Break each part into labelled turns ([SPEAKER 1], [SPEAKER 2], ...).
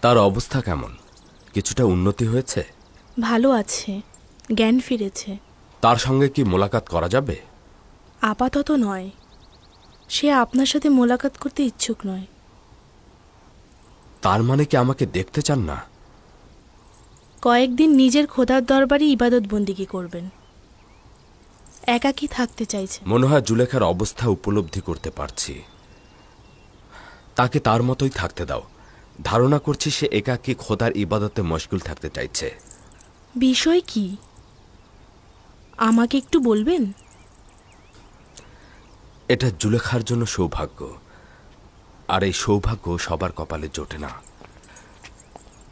[SPEAKER 1] তার অবস্থা কেমন? কিছুটা উন্নতি হয়েছে?
[SPEAKER 2] ভালো আছে, জ্ঞান ফিরেছে।
[SPEAKER 1] তার সঙ্গে কি মোলাকাত করা যাবে?
[SPEAKER 2] আপাতত নয়, সে আপনার সাথে মোলাকাত করতে ইচ্ছুক নয়।
[SPEAKER 1] তার মানে কি আমাকে দেখতে চান না?
[SPEAKER 2] কয়েকদিন নিজের খোদার দরবারে ইবাদত বন্দিগি করবেন। একাকী থাকতে চাইছে।
[SPEAKER 1] মনে হয় জুলেখার অবস্থা উপলব্ধি করতে পারছি। তাকে তার মতোই থাকতে দাও। ধারণা করছি সে একাকী খোদার ইবাদতে মশগুল থাকতে চাইছে।
[SPEAKER 2] বিষয় কি আমাকে একটু বলবেন?
[SPEAKER 1] এটা জুলেখার জন্য সৌভাগ্য, আর এই সৌভাগ্য সবার কপালে জোটে না।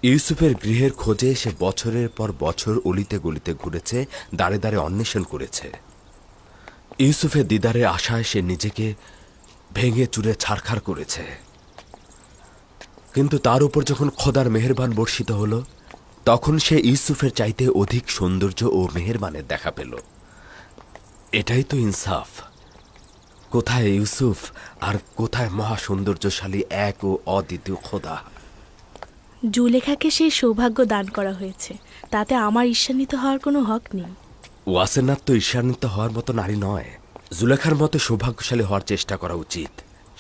[SPEAKER 1] ইউসুফের গৃহের খোঁজে সে বছরের পর বছর অলিতে গলিতে ঘুরেছে, দাঁড়ে দাঁড়ে অন্বেষণ করেছে। ইউসুফের দিদারের আশায় সে নিজেকে ভেঙে চুরে ছারখার করেছে। কিন্তু তার উপর যখন খোদার মেহেরবান বর্ষিত হল, তখন সে ইউসুফের চাইতে অধিক সৌন্দর্য ও মেহেরবানের দেখা পেল। এটাই তো ইনসাফ। কোথায় ইউসুফ আর কোথায় মহা সৌন্দর্যশালী এক ও অদ্বিতীয় খোদা?
[SPEAKER 2] জুলেখাকে সেই সৌভাগ্য দান করা হয়েছে, তাতে আমার ঈর্ষান্বিত হওয়ার কোনো হক নেই।
[SPEAKER 1] ওয়াসেনাথ তো ঈর্ষান্বিত হওয়ার মতো নারী নয়। জুলেখার মতো সৌভাগ্যশালী হওয়ার চেষ্টা করা উচিত।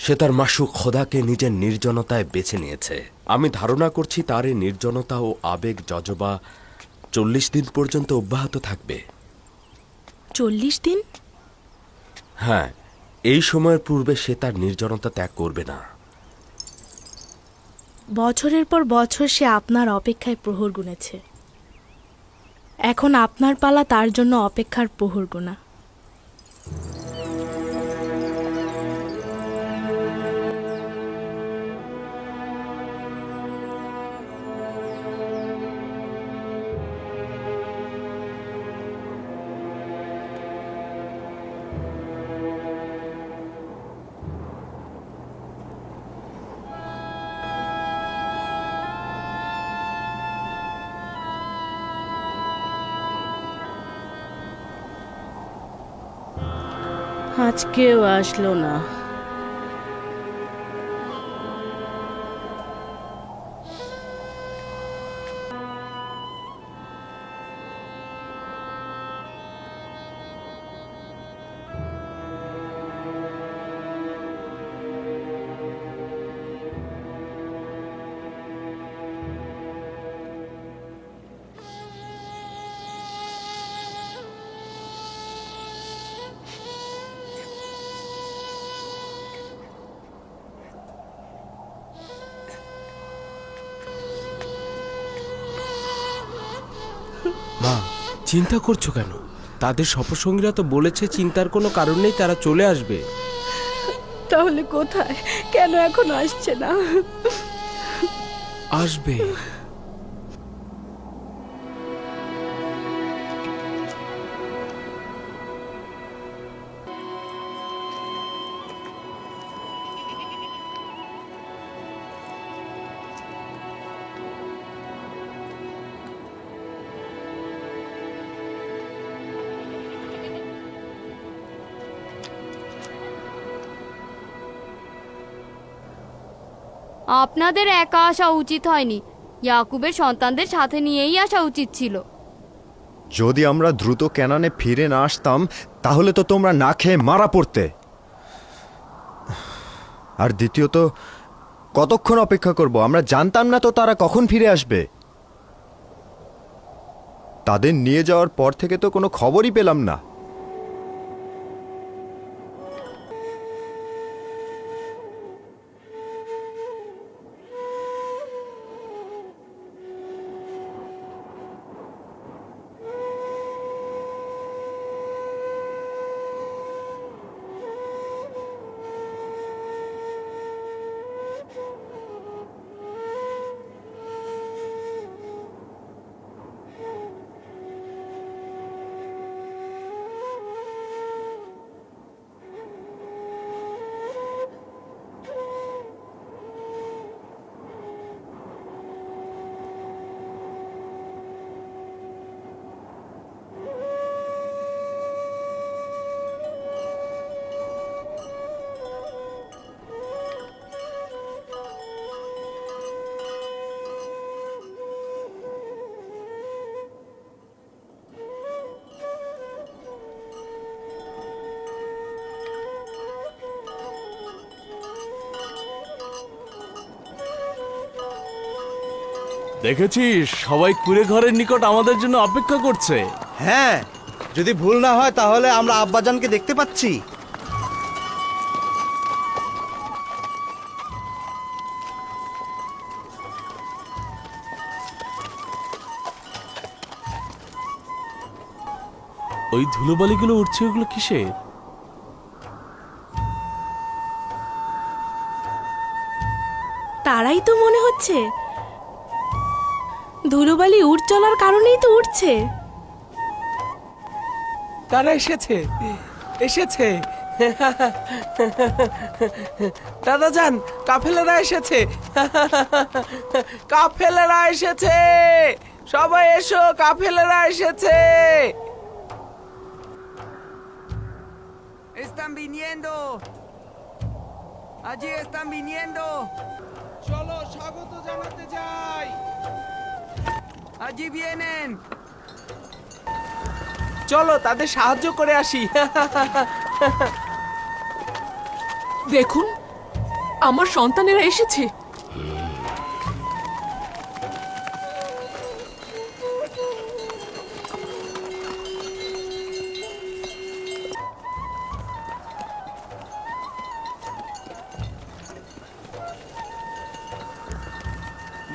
[SPEAKER 1] সে তার মাসুক খোদাকে নিজের নির্জনতায় বেছে নিয়েছে। আমি ধারণা করছি তার এই নির্জনতা ও আবেগ জজবা 40 দিন পর্যন্ত অব্যাহত থাকবে।
[SPEAKER 2] 40 দিন?
[SPEAKER 1] হ্যাঁ, এই সময়ের পূর্বে সে তার নির্জনতা ত্যাগ করবে না।
[SPEAKER 2] বছরের পর বছর সে আপনার অপেক্ষায় প্রহর গুনেছে। এখন আপনার পালা তার জন্য অপেক্ষার প্রহর গোনা।
[SPEAKER 3] আজকেও আসলো না।
[SPEAKER 4] মা, চিন্তা করছো কেন? তাদের সফরসঙ্গীরা তো বলেছে চিন্তার কোনো কারণ নেই, তারা চলে আসবে।
[SPEAKER 3] তাহলে কোথায়, কেন এখন আসছে না?
[SPEAKER 4] আসবে।
[SPEAKER 5] আপনাদের একা আসা উচিত হয়নি, ইয়াকুবের সন্তানদের সাথে নিয়েই আসা উচিত ছিল।
[SPEAKER 6] যদি আমরা দ্রুত কেনানে ফিরে না আসতাম, তাহলে তো তোমরা না খেয়ে মারা পড়তে। আর দ্বিতীয়ত, কতক্ষণ অপেক্ষা করব? আমরা জানতাম না তো তারা কখন ফিরে আসবে। তাদের নিয়ে যাওয়ার পর থেকে তো কোনো খবরই পেলাম না।
[SPEAKER 7] দেখেছিস সবাই কুড়ে ঘরের নিকট আমাদের জন্য অপেক্ষা করছে।
[SPEAKER 8] হ্যাঁ, যদি ভুল না হয় তাহলে আমরা আব্বাজানকে দেখতে পাচ্ছি।
[SPEAKER 7] ওই ধুলোবালিগুলো উঠছে, ওগুলো কিসের?
[SPEAKER 2] তারাই তো মনে হচ্ছে। ধুলোবালি উড় চলার কারণেই তো উঠছে।
[SPEAKER 4] তারা এসেছে, এসেছে। দাদা যান, কাফেলারা এসেছে, কাফেলারা এসেছে, সবাই এসো, কাফেলারা এসেছে।
[SPEAKER 9] Están viniendo. Allí están viniendo.
[SPEAKER 4] চলো স্বাগত জানাতে যাই।
[SPEAKER 9] Allí vienen.
[SPEAKER 4] চলো তাদের সাহায্য করে আসি।
[SPEAKER 3] দেখুন, আমার সন্তানেরা এসেছে।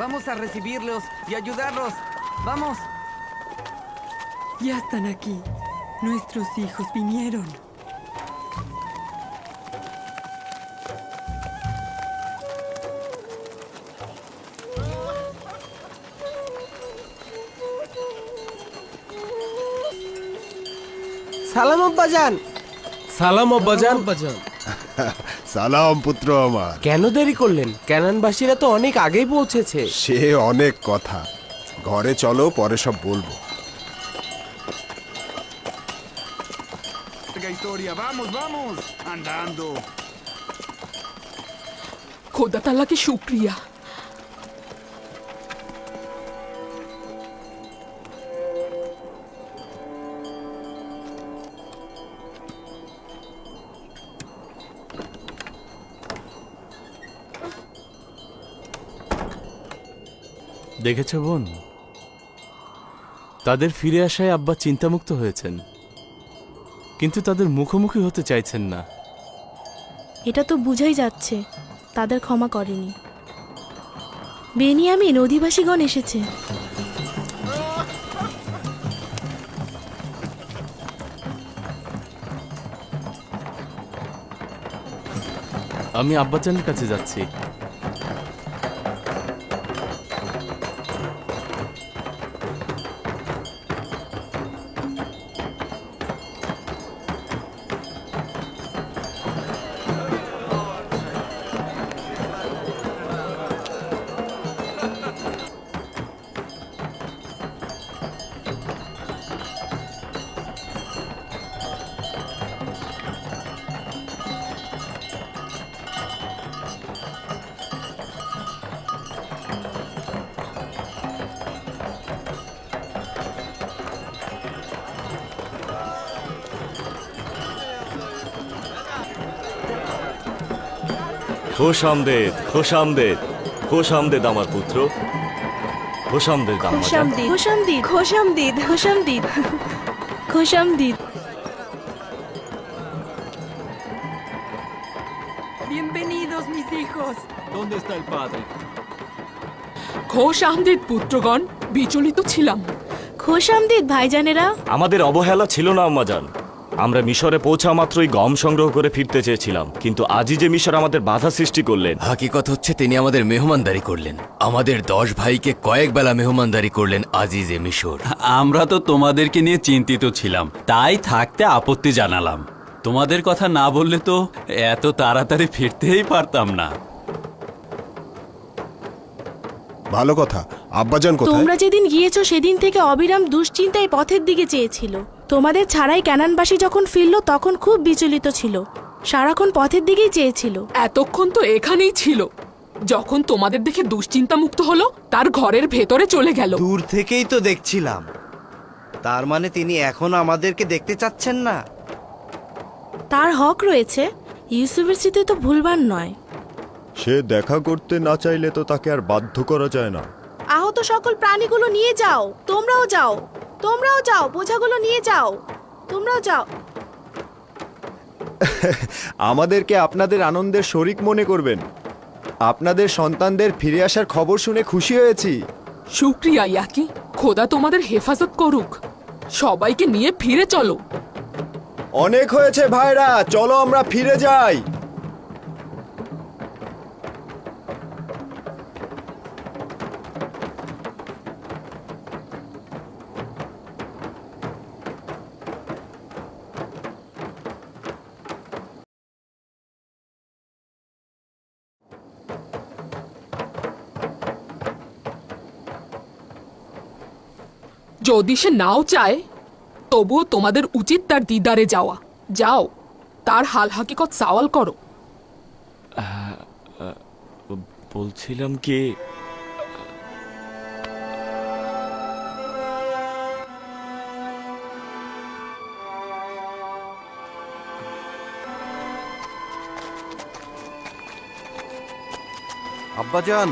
[SPEAKER 9] Vamos a recibirlos y ayudarlos. Vamos.
[SPEAKER 10] Ya están aquí. Nuestros hijos vinieron.
[SPEAKER 4] সালাম আব্বাজান। সালাম আব্বাজান।
[SPEAKER 11] সালাম পুত্র আমার।
[SPEAKER 4] কেন দেরি করলেন? ক্যানানবাসীরা তো অনেক আগেই পৌঁছেছে।
[SPEAKER 11] সে অনেক কথা, ঘরে চলো, পরে সব বলবো।
[SPEAKER 9] Historia. Vamos, vamos. Andando.
[SPEAKER 3] খোদা তাআলাকে শুকরিয়া।
[SPEAKER 7] দেখেছ বোন, তাদের ফিরে আসায় আব্বা চিন্তামুক্ত হয়েছেন, কিন্তু তাদের মুখোমুখি হতে চাইছেন না।
[SPEAKER 2] এটা তো বুঝাই যাচ্ছে তাদের ক্ষমা করেনি। বেনিয়ামিন অধিবাসীগণ এসেছে।
[SPEAKER 7] আমি আব্বাজানের কাছে যাচ্ছি।
[SPEAKER 12] খোশ আমদেদ, খোশ আমদেদ, খোশ আমদেদ আমার পুত্র, খোশ আমদেদ আমার।
[SPEAKER 2] খোশামদিদ, খোশামদিদ, খোশামদিদ, খোশামদিদ, খোশামদিদ।
[SPEAKER 10] Bienvenidos, mis hijos.
[SPEAKER 7] ¿Dónde está el padre?
[SPEAKER 3] খোশ Ahmed পুত্রগণ, বিচলিত ছিলাম।
[SPEAKER 2] খোশামদিদ ভাইজানেরা।
[SPEAKER 12] আমাদের অবহেলা ছিল না আম্মাজান। আমরা মিশরে পৌঁছা মাত্রই গম সংগ্রহ করে ফিরতে চেয়েছিলাম, কিন্তু আজই যে মিশর আমাদের বাধা সৃষ্টি করলেন।
[SPEAKER 1] হাকিকত হচ্ছে তিনি আমাদের মেহমানদারি করলেন। আমাদের 10 ভাইকে কয়েক বেলা মেহমানদারি করলেন আজিজে মিশর।
[SPEAKER 13] আমরা তো তোমাদেরকে নিয়ে চিন্তিত ছিলাম, তাই থাকতে আপত্তি জানালাম। তোমাদের কথা না বললে তো এত তাড়াতাড়ি ফিরতেই পারতাম না।
[SPEAKER 11] ভালো কথা। আব্বাজান কোথায়?
[SPEAKER 2] তোমরা যেদিন গিয়েছো সেদিন থেকে অবিরাম দুশ্চিন্তায় পথের দিকে চেয়েছিল। তোমাদের ছাড়াই ক্যানানবাসী যখন ফিরল তখন খুব বিচলিত ছিল, সারাক্ষণ পথের দিকেই চেয়েছিল।
[SPEAKER 3] এতক্ষণ তো এখানেই ছিল, যখন তোমাদের দেখে দুশ্চিন্তা মুক্ত হলো তার ঘরের ভেতরে চলে গেল।
[SPEAKER 8] দূর থেকেই তো দেখছিলাম। তার মানে তিনি এখন আমাদেরকে দেখতে চাচ্ছেন না।
[SPEAKER 2] তার হক রয়েছে, ইউসুফের স্মৃতি তো ভুলবার নয়।
[SPEAKER 6] সে দেখা করতে না চাইলে তো তাকে আর বাধ্য করা যায় না।
[SPEAKER 2] আহত তো সকল প্রাণীগুলো নিয়ে যাও। তোমরাও যাও, তোমরাও যাও, বোঝাগুলো নিয়ে যাও, তোমরাও যাও।
[SPEAKER 6] আমাদেরকে আপনাদের আনন্দের শরিক মনে করবেন। আপনাদের সন্তানদের ফিরে আসার খবর শুনে খুশি হয়েছি।
[SPEAKER 3] শুক্রিয়া ইয়াকি, খোদা তোমাদের হেফাজত করুক। সবাইকে নিয়ে ফিরে চলো।
[SPEAKER 6] অনেক হয়েছে ভাইরা, চলো আমরা ফিরে যাই।
[SPEAKER 3] যদি সে নাও চায়, তবুও তোমাদের উচিত তার দিদারে যাওয়া। যাও, তার হাল হাকিকত সওয়াল করো।
[SPEAKER 12] বলছিলাম কি,
[SPEAKER 8] আব্বাজান,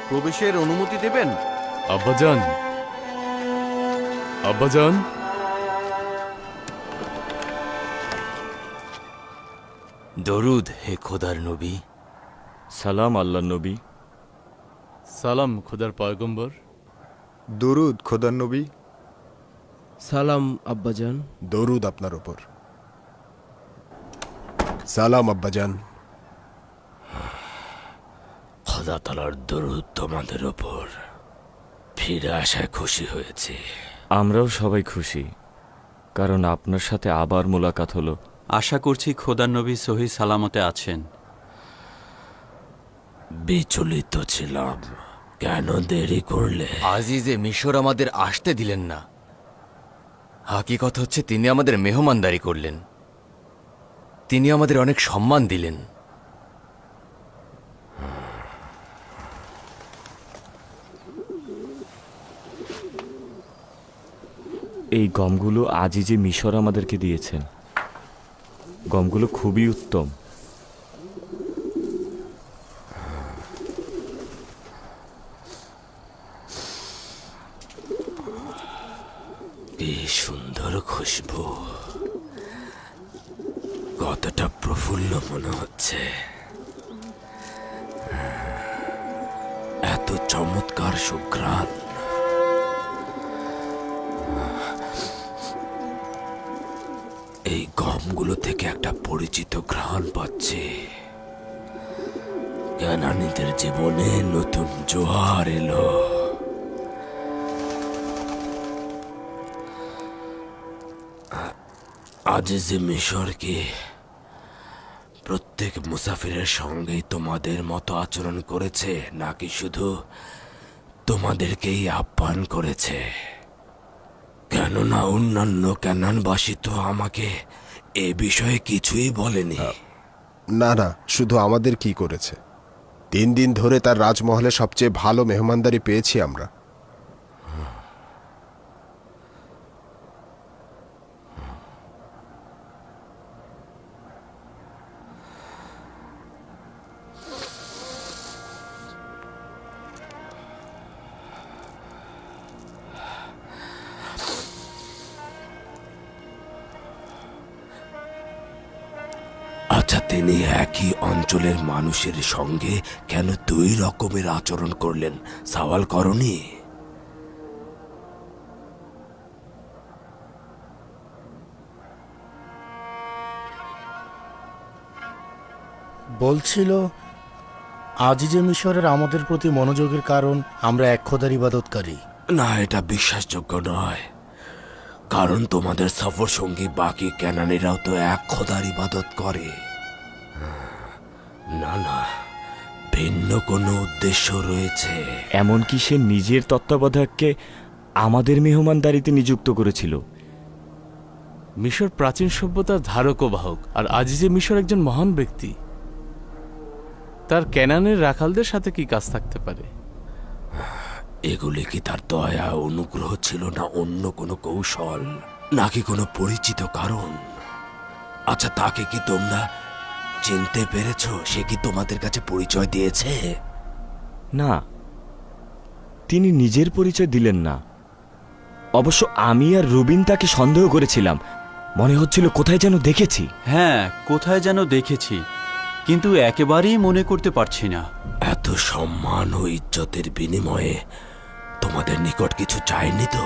[SPEAKER 8] প্রবেশের অনুমতি দেবেন?
[SPEAKER 7] আব্বাজান, আব্বাজান।
[SPEAKER 13] দরুদ হে খোদার নবী।
[SPEAKER 12] সালাম আল্লাহ নবী।
[SPEAKER 7] সালাম খোদার পয়গম্বর।
[SPEAKER 6] দরুদ খোদার নবী।
[SPEAKER 4] সালাম আব্বাজান।
[SPEAKER 11] দরুদ আপনার ওপর। সালাম আব্বাজান।
[SPEAKER 1] খোদা তাআলার দরুদ তোমাদের ওপর। ফিরে আসায় খুশি হয়েছি।
[SPEAKER 12] আমরাও সবাই খুশি, কারণ আপনার সাথে আবার মোলাকাত হলো।
[SPEAKER 13] আশা করছি খোদার নবী সহি সালামতে আছেন।
[SPEAKER 1] বিচলিত ছিলাম, কেন দেরি করলে?
[SPEAKER 13] আজিজে মিশর আমাদের আসতে দিলেন না। হাকিকত হচ্ছে তিনি আমাদের মেহমানদারি করলেন, তিনি আমাদের অনেক সম্মান দিলেন।
[SPEAKER 12] এই গমগুলো আজই যে মিশর আমাদেরকে দিয়েছেন, গমগুলো খুবই উত্তম।
[SPEAKER 1] কি সুন্দর খুশবু, কতটা প্রফুল্ল মনে হচ্ছে। এত চমৎকার সুঘ্রাণ। এই গমগুলো থেকে একটা পরিচিত ঘ্রাণ পাচ্ছি। কেনানীদের জীবনে নতুন জোয়ার এলো। আজিজে মিশর কি প্রত্যেক মুসাফিরের সঙ্গেই তোমাদের মতো আচরণ করেছে, নাকি শুধু তোমাদেরকেই আহ্বান করেছে? কেননা অন্যান্য ক্যানানবাসী তো আমাকে এ বিষয়ে কিছুই বলেনি।
[SPEAKER 11] না না, শুধু আমাদের কি করেছে। 3 দিন ধরে তার রাজমহলে সবচেয়ে ভালো মেহমানদারি পেয়েছি আমরা।
[SPEAKER 1] আচ্ছা, তিনি একই অঞ্চলের মানুষের সঙ্গে কেন 2 রকমের আচরণ করলেন, সওয়াল করনি?
[SPEAKER 14] বলছিল আজিজে মিশরের আমাদের প্রতি মনোযোগের কারণ আমরা এক খোদার ইবাদতকারী।
[SPEAKER 1] না, এটা বিশ্বাসযোগ্য নয়, কারণ তোমাদের সফর সঙ্গী বাকি ক্যানানিরাও তো এক খোদার ইবাদত করে। না না, ভিন্ন কোনো উদ্দেশ্য রয়েছে।
[SPEAKER 12] এমনকি সে নিজের তত্ত্বাবধায়ককে আমাদের মেহমানদারিতে নিযুক্ত করেছিল।
[SPEAKER 7] মিশর প্রাচীন সভ্যতার ধারক ও বাহক, আর আজিজে মিশর একজন মহান ব্যক্তি। তার ক্যানানের রাখালদের সাথে কি কাজ থাকতে পারে?
[SPEAKER 1] এগুলি কি তার দয়া অনুগ্রহ ছিল, না অন্য কোনো কৌশল, নাকি কোনো পরিচিত কারণ? আচ্ছা, তাকে কি তোমরা চিনতে পেরেছ? সে কি তোমাদের কাছে পরিচয় দিয়েছে?
[SPEAKER 12] না, তিনি নিজের পরিচয় দিলেন না। অবশ্য আমি আর রুবিন তাকে সন্দেহ করেছিলাম, মনে হচ্ছিল কোথায় যেন দেখেছি।
[SPEAKER 15] হ্যাঁ, কোথায় যেন দেখেছি, কিন্তু একেবারেই মনে করতে পারছি না।
[SPEAKER 1] এত সম্মান ও ইজ্জতের বিনিময়ে তোমাদের নিকট কিছু চাইনি তো?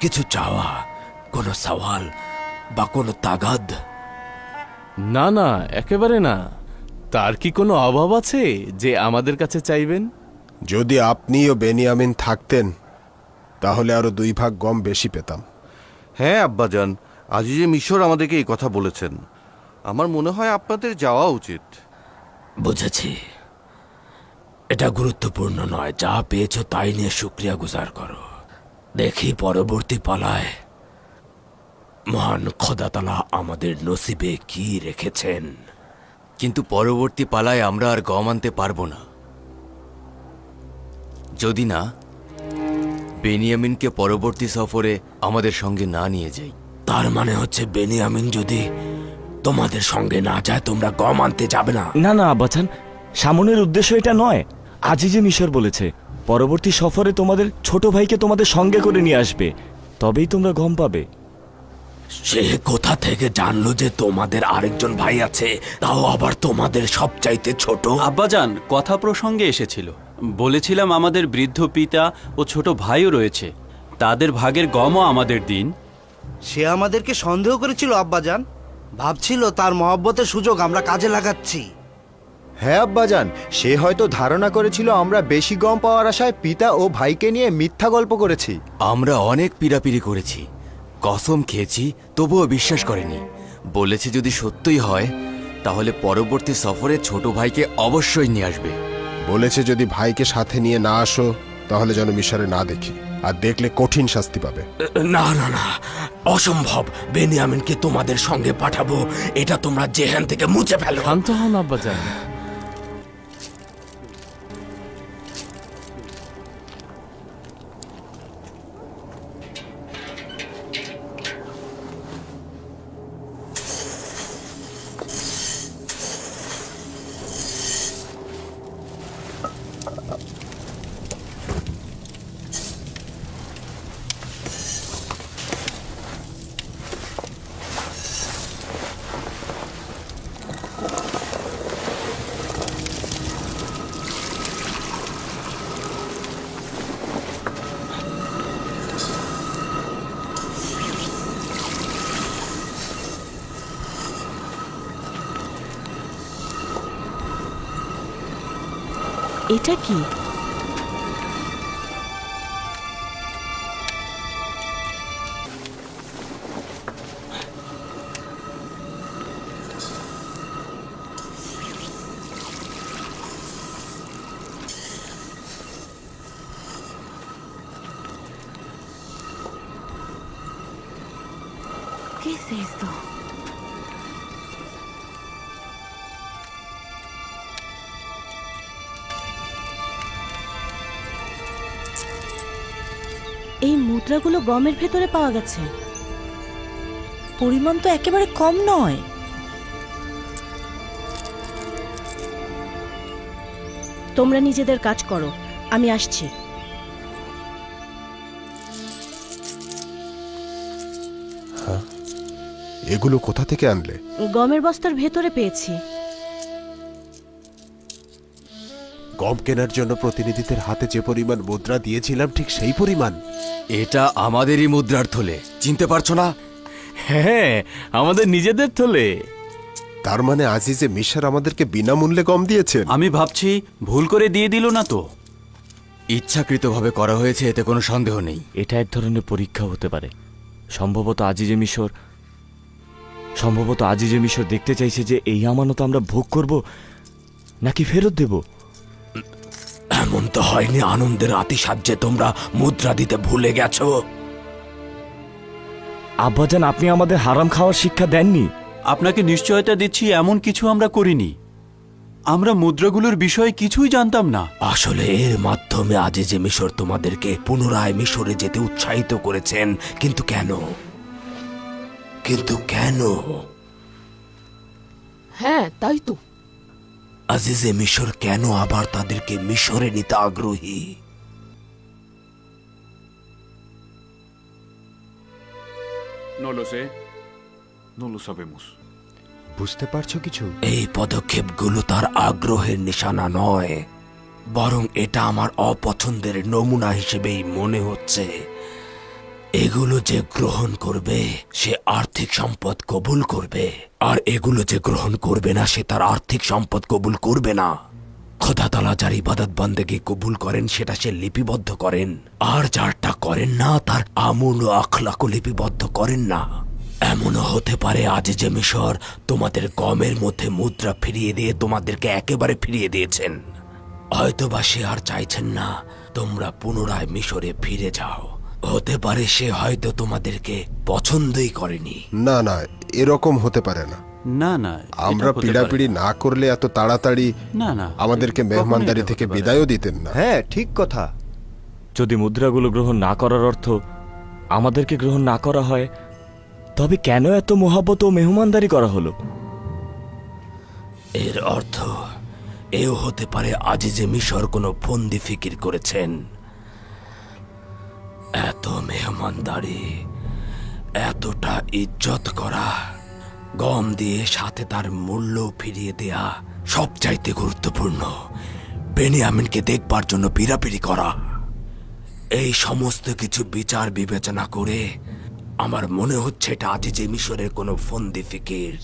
[SPEAKER 1] কিছু চাওয়া, কোনো সওয়াল বা কোনো তাগাদ?
[SPEAKER 7] না না, একেবারে না। তার কি কোনো অভাব আছে যে আমাদের কাছে চাইবেন?
[SPEAKER 11] যদি আপনি ও বেনিয়ামিন থাকতেন তাহলে আরো 2 ভাগ গম বেশি পেতাম।
[SPEAKER 8] হ্যাঁ আব্বাজান, আজিজে মিশর আমাদেরকে এই কথা বলেছেন। আমার মনে হয় আপনাদের যাওয়া উচিত।
[SPEAKER 1] বুঝেছি, এটা গুরুত্বপূর্ণ নয়। যা পেয়েছো তাই নিয়ে শুকরিয়া গুজার করো। দেখি পরবর্তী পালায় মহান খোদাতালা আমাদের নসিবে কি রেখেছেন।
[SPEAKER 13] কিন্তু পরবর্তী পালায় আমরা আর গম আনতে পারবো না, যদি না বেনিয়ামিনকে পরবর্তী সফরে আমাদের সঙ্গে না নিয়ে যাই।
[SPEAKER 1] তার মানে হচ্ছে বেনিয়ামিন যদি তোমাদের সঙ্গে না যায় তোমরা গম আনতে যাবে না?
[SPEAKER 12] না না আব্বাজান, সামনের উদ্দেশ্য এটা নয়। আজিজে মিশর বলেছে পরবর্তী সফরে তোমাদের ছোট ভাইকে তোমাদের সঙ্গে করে নিয়ে আসবে, তবেই তোমরা গম পাবে।
[SPEAKER 1] সে কোথা থেকে জানলো যে তোমাদের আরেকজন ভাই আছে, তাও আবার তোমাদের সবচাইতে ছোট?
[SPEAKER 15] আব্বাজান, কথা প্রসঙ্গে এসেছিল। বলেছিলাম আমাদের বৃদ্ধ পিতা ও ছোট ভাইও রয়েছে, তাদের ভাগের গমও আমাদের দিন।
[SPEAKER 8] সে আমাদেরকে সন্দেহ করেছিল আব্বাজান, ভাবছিল তার মহব্বতের সুযোগ আমরা কাজে লাগাচ্ছি।
[SPEAKER 6] হ্যাঁ আব্বাজান, সে হয়তো ধারণা করেছিল আমরা বেশি গম পাওয়ার আশায় পিতা ও ভাইকে নিয়ে মিথ্যা গল্প করেছি।
[SPEAKER 13] আমরা অনেক পীড়াপিড়ি করেছি, কসম খেয়েছি, তবুও বিশ্বাস করেনি। বলেছে যদি সত্যই হয় তাহলে পরবর্তী সফরে ছোট ভাইকে অবশ্যই নিয়ে আসবে।
[SPEAKER 11] বলেছে যদি ভাইকে সাথে নিয়ে না আসো তাহলে যেন মিশরে না দেখি, আর দেখলে কঠিন শাস্তি পাবে।
[SPEAKER 1] না না না, অসম্ভব। বেনিয়ামিনকে তোমাদের সঙ্গে পাঠাবো, এটা তোমরা জেহান থেকে মুছে ফেলো।
[SPEAKER 7] শান্ত হন আব্বাজান।
[SPEAKER 2] এটা কি?
[SPEAKER 10] ¿Qué es esto?
[SPEAKER 2] এই মুদ্রাগুলো গমের ভেতরে পাওয়া গেছে। পরিমাণ তো একেবারে কম নয়। তোমরা নিজেদের কাজ করো, আমি আসছি।
[SPEAKER 11] এগুলো কোথা থেকে আনলে?
[SPEAKER 2] গমের বস্তার ভেতরে পেয়েছি।
[SPEAKER 11] গম কেনার জন্য প্রতিনিধিদের হাতে যে পরিমাণ মুদ্রা দিয়েছিলাম ঠিক সেই পরিমাণ?
[SPEAKER 13] এটা আমাদেরই মুদ্রার থলে, চিনতে পারছো না?
[SPEAKER 7] হ্যাঁ, আমাদের নিজেদের থলে।
[SPEAKER 11] তার মানে আজিজে মিশর আমাদেরকে বিনামূল্যে গম দিয়েছেন?
[SPEAKER 15] আমি ভাবছি ভুল করে দিয়ে দিল না তো।
[SPEAKER 13] ইচ্ছাকৃতভাবে করা হয়েছে, এতে কোনো সন্দেহ নেই।
[SPEAKER 12] এটা এক ধরনের পরীক্ষা হতে পারে। সম্ভবত আজিজে মিশর দেখতে চাইছে যে এই আমানত আমরা ভোগ করব নাকি ফেরত দেব।
[SPEAKER 1] এমন তো হয়নি আনন্দের আতিশায্যে তোমরা মুদ্রা দিতে ভুলে গেছো?
[SPEAKER 12] আব্বাজান, আপনি আমাদের হারাম খাওয়ার শিক্ষা দেননি।
[SPEAKER 15] আপনাকে নিশ্চয়তা দিচ্ছি এমন কিছু আমরা করিনি। আমরা মুদ্রাগুলোর বিষয়ে কিছুই জানতাম না।
[SPEAKER 1] আসলে এর মাধ্যমে আজিজে মিশর তোমাদেরকে পুনরায় মিশরে যেতে উৎসাহিত করেছেন। কিন্তু কেন?
[SPEAKER 3] হ্যাঁ, তাই তো।
[SPEAKER 1] আজিজে মিশর কেন আবার তাদেরকে মিশরে নিতে আগ্রহী?
[SPEAKER 16] No lo sé. No lo sabemos.
[SPEAKER 6] বুঝতে পারছো কিছু?
[SPEAKER 1] এই পদক্ষেপগুলো তার আগ্রহের নিশানা নয়, বরং এটা আমার অপছন্দের নমুনা হিসেবেই মনে হচ্ছে। এগুলো যে গ্রহণ করবে সে আর্থিক সম্পদ কবুল করবে, আর এগুলো যে গ্রহণ করবে না সে তার আর্থিক সম্পদ কবুল করবে না। খোদা তাআলা যার ইবাদত বন্দেগী কবুল করেন সেটা সে লিপিবদ্ধ করেন, আর যারটা করেন না তার আমল ও আখলাকও লিপিবদ্ধ করেন না। এমনও হতে পারে আজিজে মিশর তোমাদের গমের মধ্যে মুদ্রা ফিরিয়ে দিয়ে তোমাদেরকে একেবারে ফিরিয়ে দিয়েছেন। হয়তোবা সে আর চাইছেন না তোমরা পুনরায় মিশরে ফিরে যাও। হতে পারে সে হয়তো তোমাদেরকে পছন্দই করেনি।
[SPEAKER 11] না না, এরকম হতে পারে না।
[SPEAKER 15] না না,
[SPEAKER 11] আমরা পিড়াপিড়ি না করলে এত তাড়াতাড়ি
[SPEAKER 15] না না,
[SPEAKER 11] আমাদেরকে মেহমানদারি থেকে বিদায়ও দিতেন না।
[SPEAKER 6] হ্যাঁ, ঠিক কথা।
[SPEAKER 12] যদি মুদ্রাগুলো গ্রহণ না করার অর্থ আমাদেরকে গ্রহণ না করা হয়, তবে কেন এত মোহাব্বত ও মেহমানদারি করা হলো?
[SPEAKER 1] এর অর্থ এও হতে পারে আজিজে মিশর কোনো ফন্দি ফিকির করেছেন। এত মেহমানদারি, এতটা ইজ্জত করা, গম দিয়ে সাথে তার মূল্য ফিরিয়ে দেয়া সবচাইতে গুরুত্বপূর্ণ বেনিয়ামিনকে দেখবার জন্য পিড়াপিড়ি করা। এই সমস্ত কিছু বিচার বিবেচনা করে আমার মনে হচ্ছে এটা আজিজে মিশরের কোনো ফন্দি ফিকির।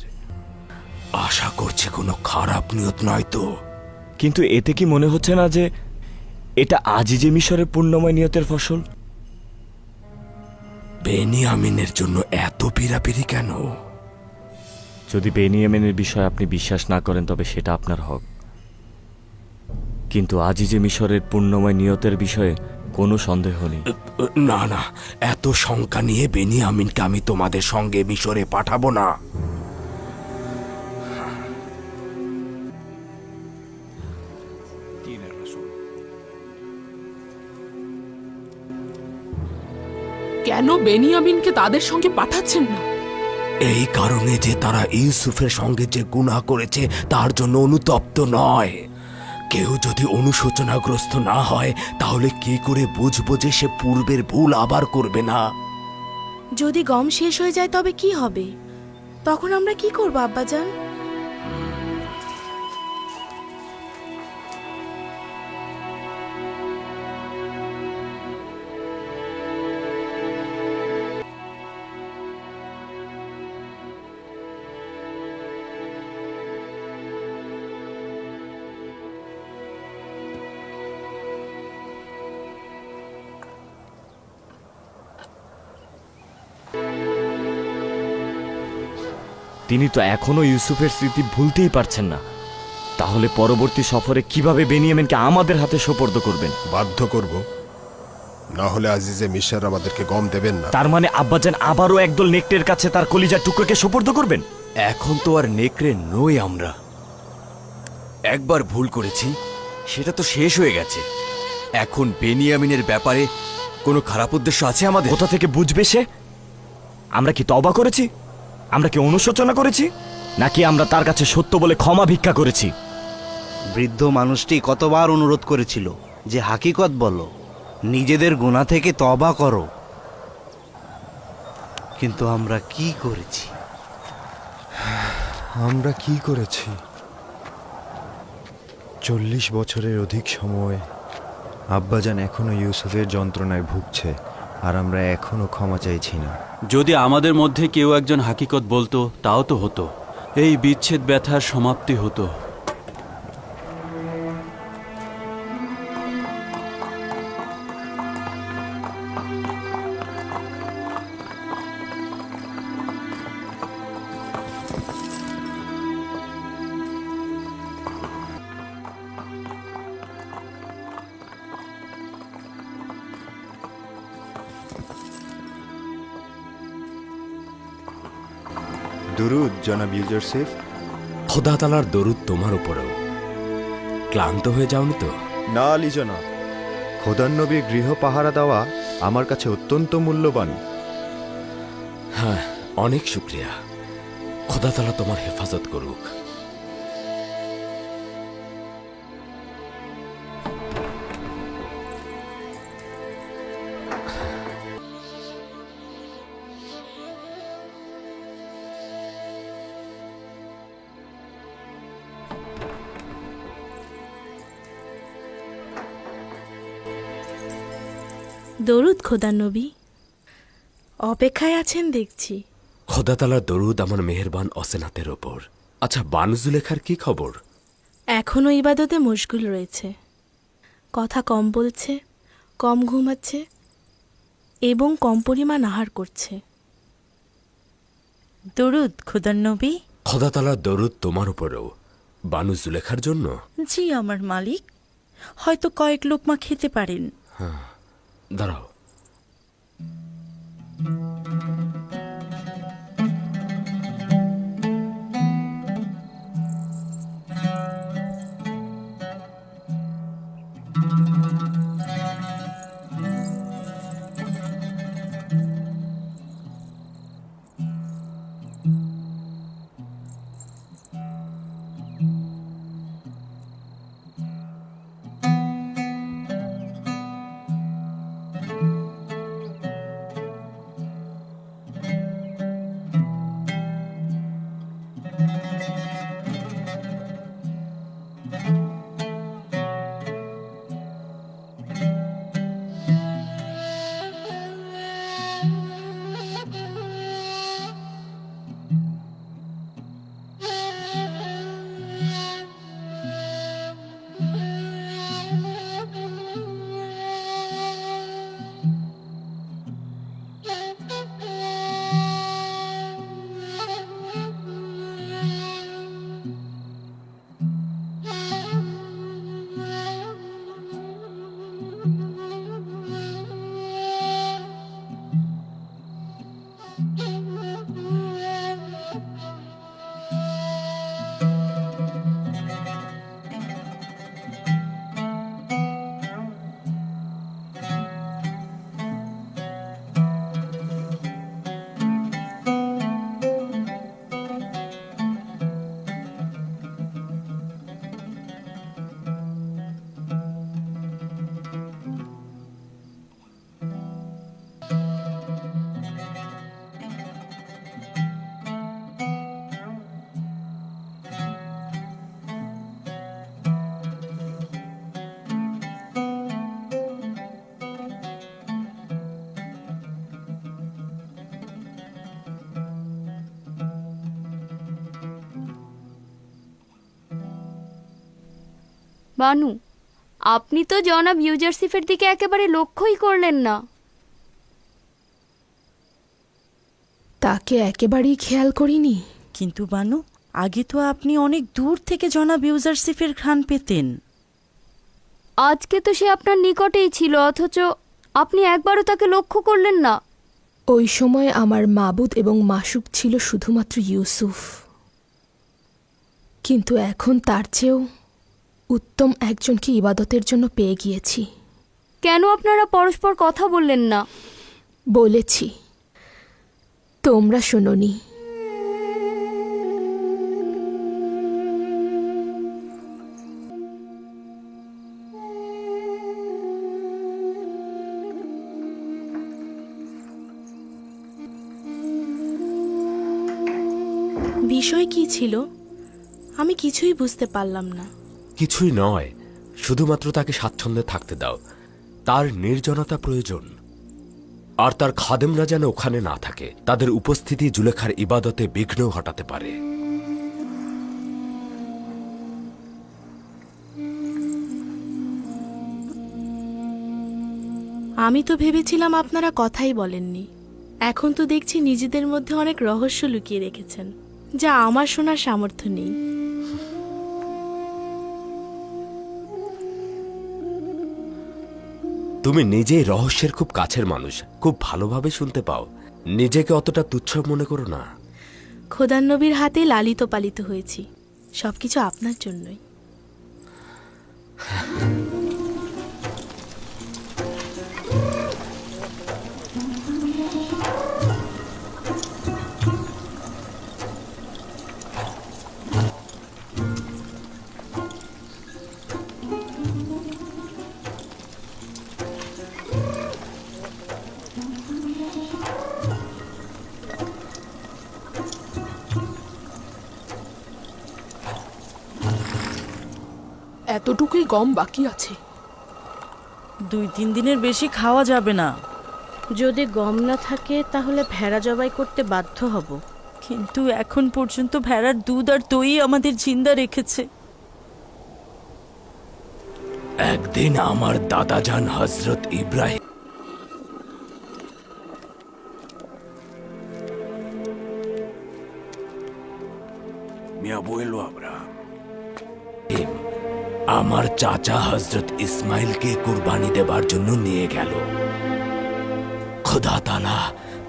[SPEAKER 1] আশা করছি কোনো খারাপ নিয়ত নয় তো।
[SPEAKER 12] কিন্তু এতে কি মনে হচ্ছে না যে এটা আজিজে মিশরের পূর্ণময় নিয়তের ফসল?
[SPEAKER 1] বেনিয়ামিনের জন্য এত পিড়াপিড়ি কেন?
[SPEAKER 12] যদি বেনিয়ামিনের বিষয়ে আপনি বিশ্বাস না করেন তবে সেটা আপনার হক, কিন্তু আজিজে মিশরের পূর্ণময় নিয়তের বিষয়ে কোনো সন্দেহ নেই।
[SPEAKER 1] না না, এত শঙ্কা নিয়ে বেনিয়ামিনকে আমি তোমাদের সঙ্গে মিশরে পাঠাবো না।
[SPEAKER 3] কেন বেনিয়ামিনকে তাদের সঙ্গে পাঠাচ্ছেন না?
[SPEAKER 1] এই কারণে যে তারা ইউসুফের সঙ্গে যে গুনাহ করেছে তার জন্য অনুতপ্ত নয়। কেউ যদি অনুশোচনাগ্রস্ত না হয় তাহলে কি করে বুঝবো যে সে পূর্বের ভুল আবার করবে না?
[SPEAKER 2] যদি গম শেষ হয়ে যায় তবে কি হবে? তখন আমরা কি করব আব্বাজান?
[SPEAKER 12] তিনি তো এখনো ইউসুফের স্মৃতি ভুলতেই পারছেন না। তাহলে পরবর্তী সফরে কিভাবে বেনিয়ামিনকে আমাদের হাতে সোপর্দ করবেন?
[SPEAKER 11] বাধ্য করব, না হলে আজিজে মিশর আমাদেরকে গম দেবেন না।
[SPEAKER 12] তার মানে আব্বাজান আবারও একদল নেকড়ের কাছে তার কলিজার টুকরোকে সোপর্দ করবেন?
[SPEAKER 13] এখন তো আর নেকড়ে নই আমরা। একবার ভুল করেছি, সেটা তো শেষ হয়ে গেছে। এখন বেনিয়ামিনের ব্যাপারে কোনো খারাপ উদ্দেশ্য আছে আমাদের?
[SPEAKER 12] কোথা থেকে বুঝবে সে? আমরা কি তওবা করেছি? আমরা কি অনুশোচনা করেছি? নাকি আমরা তার কাছে সত্য বলে ক্ষমা ভিক্ষা করেছি?
[SPEAKER 14] বৃদ্ধ মানুষটি কতবার অনুরোধ করেছিল যে হাকিকত বলো, নিজেদের গুনাহ থেকে তওবা করো, কিন্তু আমরা কি করেছি?
[SPEAKER 6] আমরা কি করেছি? 40 বছরের অধিক সময় আব্বাজান এখনো ইউসুফের যন্ত্রণায় ভুগছে, আর আমরা এখনো ক্ষমা চাইছি না।
[SPEAKER 15] যদি আমাদের মধ্যে কেউ একজন হাকিকত বলতো তাও তো হতো, এই বিচ্ছেদ ব্যথার সমাপ্তি হতো।
[SPEAKER 6] দুরুদ জনাব ইউজারসিফ।
[SPEAKER 1] খোদা তাআলার দরুদ তোমার উপরেও। ক্লান্ত হয়ে যাওনি তো?
[SPEAKER 6] না আলী জনাব, খোদার নবীর গৃহ পাহারা দেওয়া আমার কাছে অত্যন্ত মূল্যবান।
[SPEAKER 1] হ্যাঁ, অনেক শুক্রিয়া। খোদা তাআলা তোমার হেফাজত করুক।
[SPEAKER 2] দরুদ খোদা নবী। অপেক্ষায় আছেন দেখছি।
[SPEAKER 1] খোদা তালার দরুদ আমার মেহেরবান অসেনাতের ওপর। আচ্ছা, বানু জুলেখার কি খবর?
[SPEAKER 2] এখনও ইবাদতে মশগুল রয়েছে, কথা কম বলছে, কম ঘুমাচ্ছে এবং কম পরিমাণ আহার করছে।
[SPEAKER 10] দরুদ খোদার নবী।
[SPEAKER 1] খোদা তালার দরুদ তোমার উপরেও। বানু জুলেখার জন্য?
[SPEAKER 10] জি আমার মালিক, হয়তো কয়েক লোকমা খেতে পারেন।
[SPEAKER 1] হ্যাঁ, দাঁড়াও।
[SPEAKER 5] বানু, আপনি তো জনাব ইউজারসিফের দিকে একেবারে লক্ষ্যই করলেন না।
[SPEAKER 2] তাকে একেবারেই খেয়াল করিনি।
[SPEAKER 10] কিন্তু বানু, আগে তো আপনি অনেক দূর থেকে জনাব ইউজারসিফের ঘ্রাণ পেতেন।
[SPEAKER 5] আজকে তো সে আপনার নিকটেই ছিল, অথচ আপনি একবারও তাকে লক্ষ্য করলেন না।
[SPEAKER 2] ওই সময় আমার মাবুদ এবং মাসুক ছিল শুধুমাত্র ইউসুফ, কিন্তু এখন তার চেয়েও উত্তম একজনকে ইবাদতের জন্য পেয়ে গিয়েছি।
[SPEAKER 5] কেন আপনারা পরস্পর কথা বললেন না?
[SPEAKER 2] বলেছি, তোমরা শোনোনি। বিষয় কি ছিল আমি কিছুই বুঝতে পারলাম না।
[SPEAKER 1] কিছুই নয়, শুধুমাত্র তাকে স্বাচ্ছন্দ্যে থাকতে দাও। তার নির্জনতা প্রয়োজন, আর তার খাদেমরা যেন ওখানে না থাকে। তাদের উপস্থিতি জুলেখার ইবাদতে বিঘ্ন ঘটাতে পারে।
[SPEAKER 2] আমি তো ভেবেছিলাম আপনারা কথাই বলেননি। এখন তো দেখছি নিজেদের মধ্যে অনেক রহস্য লুকিয়ে রেখেছেন, যা আমার শোনার সামর্থ্য নেই।
[SPEAKER 1] তুমি নিজেই রহস্যের খুব কাছের মানুষ, খুব ভালোভাবে শুনতে পাও। নিজেকে অতটা তুচ্ছ মনে করো না।
[SPEAKER 2] খোদার নবীর হাতে লালিত পালিত হয়েছি, সবকিছু আপনার জন্যই।
[SPEAKER 3] এতটুকুই গম বাকি আছে।
[SPEAKER 10] 2-3 দিনের বেশি খাওয়া যাবে না।
[SPEAKER 2] যদি গম না থাকে তাহলে ভেড়া জবাই করতে বাধ্য হব।
[SPEAKER 10] কিন্তু এখন পর্যন্ত ভেড়ার দুধ আর দই আমাদের জিন্দা রেখেছে।
[SPEAKER 1] একদিন আমার দাদাজান হজরত ইব্রাহিম আমার চাচা হজরত ইসমাইলকে কুরবানি দেবার জন্য নিয়ে গেল। খোদা তাআলা